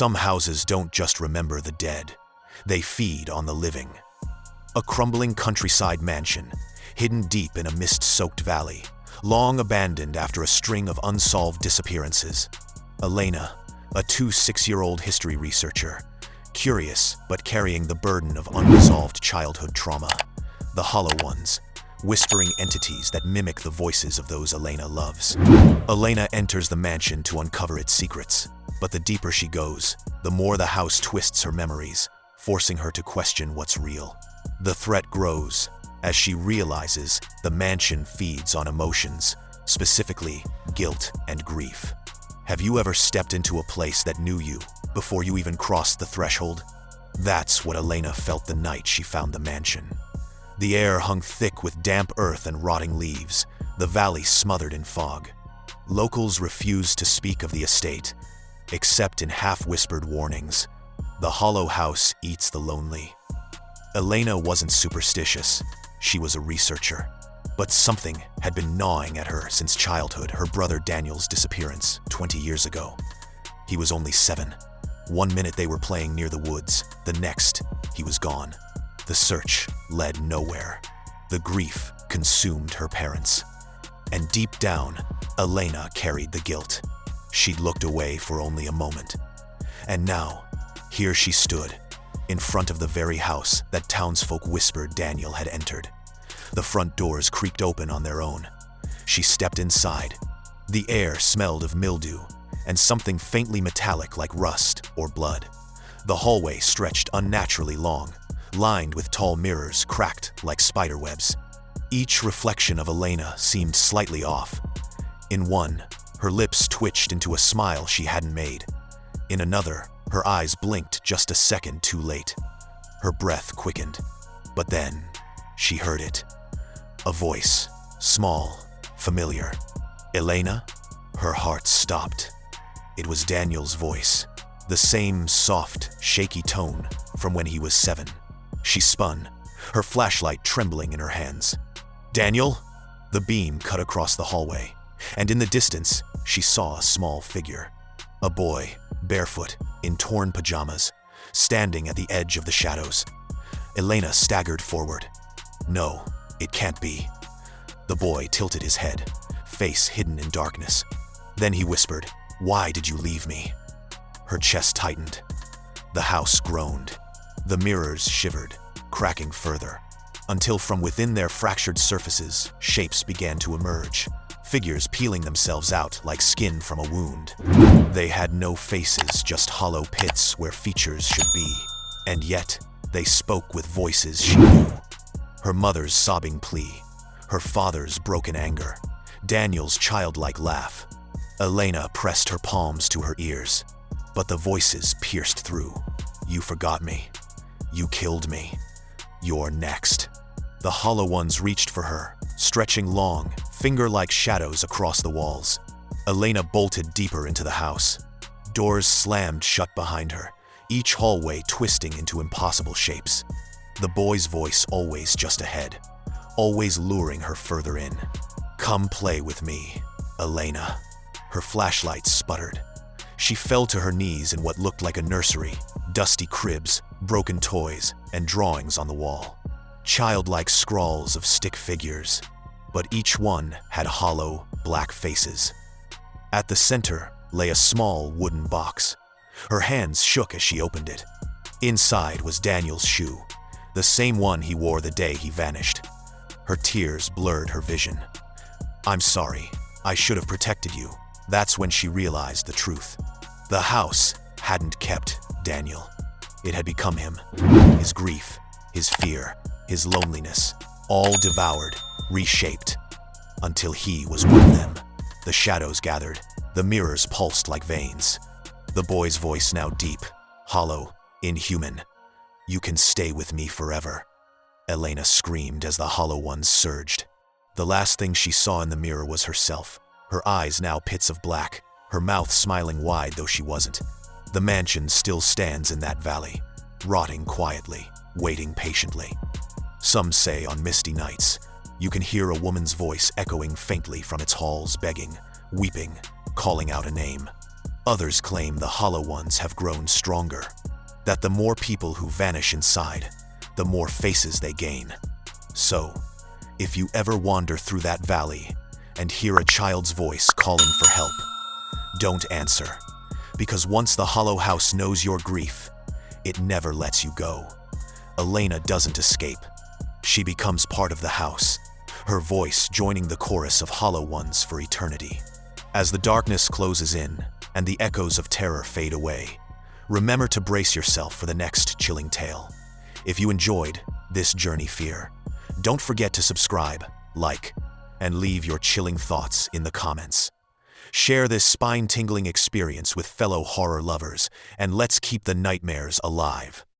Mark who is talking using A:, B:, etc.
A: Some houses don't just remember the dead, they feed on the living. A crumbling countryside mansion, hidden deep in a mist-soaked valley, long abandoned after a string of unsolved disappearances. Elena, a 26-year-old history researcher, curious but carrying the burden of unresolved childhood trauma. The Hollow Ones, whispering entities that mimic the voices of those Elena loves. Elena enters the mansion to uncover its secrets, but the deeper she goes, the more the house twists her memories, forcing her to question what's real. The threat grows as she realizes the mansion feeds on emotions, specifically guilt and grief. Have you ever stepped into a place that knew you before you even crossed the threshold? That's what Elena felt the night she found the mansion. The air hung thick with damp earth and rotting leaves, the valley smothered in fog. Locals refused to speak of the estate, except in half-whispered warnings. The hollow house eats the lonely. Elena wasn't superstitious, she was a researcher. But something had been gnawing at her since childhood, her brother Daniel's disappearance 20 years ago. He was only 7. One minute they were playing near the woods, the next, he was gone. The search led nowhere. The grief consumed her parents. And deep down, Elena carried the guilt. She'd looked away for only a moment. And now, here she stood, in front of the very house that townsfolk whispered Daniel had entered. The front doors creaked open on their own. She stepped inside. The air smelled of mildew and something faintly metallic like rust or blood. The hallway stretched unnaturally long, lined with tall mirrors cracked like spider webs. Each reflection of Elena seemed slightly off. In one, her lips twitched into a smile she hadn't made. In another, her eyes blinked just a second too late. Her breath quickened, but then she heard it. A voice, small, familiar. Elena? Her heart stopped. It was Daniel's voice, the same soft, shaky tone from when he was 7. She spun, her flashlight trembling in her hands. Daniel? The beam cut across the hallway, and in the distance, she saw a small figure. A boy, barefoot, in torn pajamas, standing at the edge of the shadows. Elena staggered forward. No, it can't be. The boy tilted his head, face hidden in darkness. Then he whispered, "Why did you leave me?" Her chest tightened. The house groaned. The mirrors shivered, cracking further, until from within their fractured surfaces, shapes began to emerge, figures peeling themselves out like skin from a wound. They had no faces, just hollow pits where features should be. And yet, they spoke with voices she knew. Her mother's sobbing plea, her father's broken anger, Daniel's childlike laugh. Elena pressed her palms to her ears, but the voices pierced through. You forgot me. You killed me. You're next. The Hollow Ones reached for her, stretching long, finger-like shadows across the walls. Elena bolted deeper into the house. Doors slammed shut behind her, each hallway twisting into impossible shapes. The boy's voice always just ahead, always luring her further in. Come play with me, Elena. Her flashlight sputtered. She fell to her knees in what looked like a nursery, dusty cribs, broken toys, and drawings on the wall. Childlike scrawls of stick figures, but each one had hollow, black faces. At the center lay a small wooden box. Her hands shook as she opened it. Inside was Daniel's shoe, the same one he wore the day he vanished. Her tears blurred her vision. I'm sorry, I should have protected you. That's when she realized the truth. The house hadn't kept Daniel. It had become him. His grief, his fear, his loneliness, all devoured, reshaped, until he was one of them. The shadows gathered, the mirrors pulsed like veins. The boy's voice now deep, hollow, inhuman. You can stay with me forever. Elena screamed as the Hollow Ones surged. The last thing she saw in the mirror was herself, her eyes now pits of black, her mouth smiling wide though she wasn't. The mansion still stands in that valley, rotting quietly, waiting patiently. Some say on misty nights, you can hear a woman's voice echoing faintly from its halls, begging, weeping, calling out a name. Others claim the hollow ones have grown stronger, that the more people who vanish inside, the more faces they gain. So, if you ever wander through that valley and hear a child's voice calling for help, don't answer, because once the hollow house knows your grief, it never lets you go. Elena doesn't escape. She becomes part of the house, her voice joining the chorus of hollow ones for eternity. As the darkness closes in and the echoes of terror fade away, remember to brace yourself for the next chilling tale. If you enjoyed this Journey Fear, don't forget to subscribe, like, and leave your chilling thoughts in the comments. Share this spine-tingling experience with fellow horror lovers, and let's keep the nightmares alive.